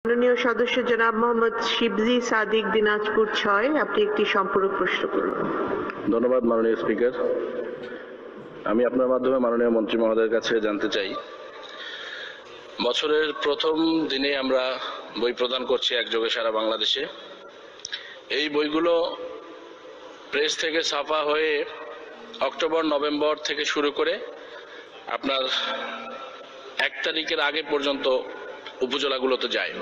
মাননীয় সদস্য জনাব মোহাম্মদ শিবজি সাদিক, দিনাজপুর ৬। আপনি একটি সম্পূরক প্রশ্ন করুন। ধন্যবাদ মাননীয় স্পিকার। আমি আপনার মাধ্যমে মাননীয় মন্ত্রী মহোদয়ের কাছে জানতে চাই, বছরের প্রথম দিনে আমরা বই প্রদান করছি একযোগে সারা বাংলাদেশে। এই বইগুলো প্রেস থেকে ছাপা হয়ে অক্টোবর নভেম্বর থেকে শুরু করে আপনার ১ তারিখের আগে পর্যন্ত উপজেলাগুলোতে যায়।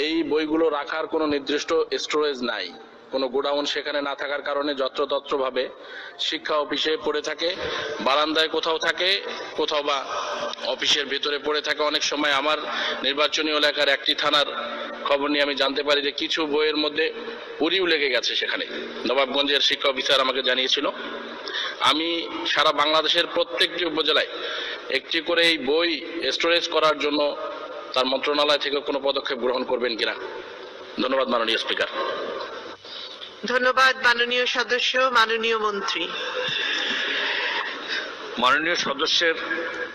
এই বইগুলো রাখার কোনো নির্দিষ্ট স্টোরেজ নাই, কোনো গোডাউন সেখানে না থাকার কারণে যত্রতত্রভাবে শিক্ষা অফিসে পড়ে থাকে, বারান্দায় কোথাও থাকে, কোথাও বা অফিসের ভেতরে পড়ে থাকে। অনেক সময় আমার নির্বাচনী এলাকার একটি থানার খবর নিয়ে আমি জানতে পারি যে কিছু বইয়ের মধ্যে উড়িও লেগে গেছে। সেখানে নবাবগঞ্জের শিক্ষা অফিসার আমাকে জানিয়েছিল। আমি সারা বাংলাদেশের প্রত্যেকটি উপজেলায় একটি করে এই বই স্টোরেজ করার জন্য তার মন্ত্রণালয় থেকে কোনো পদক্ষেপ গ্রহণ করবেন কিনা। ধন্যবাদ মাননীয় স্পিকার। ধন্যবাদ মাননীয় সদস্য। মাননীয় মন্ত্রী। মাননীয় সদস্যের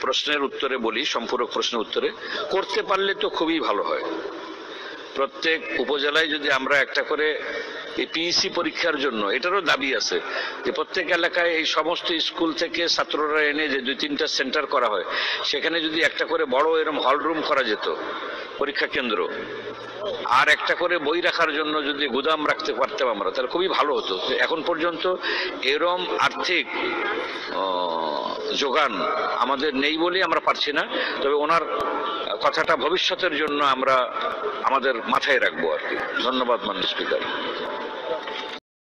প্রশ্নের উত্তরে বলি, সম্পূরক প্রশ্নের উত্তরে, করতে পারলে তো খুবই ভালো হয়। প্রত্যেক উপজেলায় যদি আমরা একটা করে এই পিইসি পরীক্ষার জন্য, এটারও দাবি আছে যে প্রত্যেক এলাকায় এই সমস্ত স্কুল থেকে ছাত্ররা এনে যে ২-৩টা সেন্টার করা হয়, সেখানে যদি একটা করে বড় এরকম হল রুম করা যেত, পরীক্ষা কেন্দ্র, আর একটা করে বই রাখার জন্য যদি গুদাম রাখতে পারতাম আমরা, তাহলে খুবই ভালো হতো। এখন পর্যন্ত এরম আর্থিক যোগান আমাদের নেই বলেই আমরা পারছি না। তবে ওনার কথাটা ভবিষ্যতের জন্য আমরা আমাদের মাথায় রাখবো আর কি। ধন্যবাদ মাননীয় স্পিকার।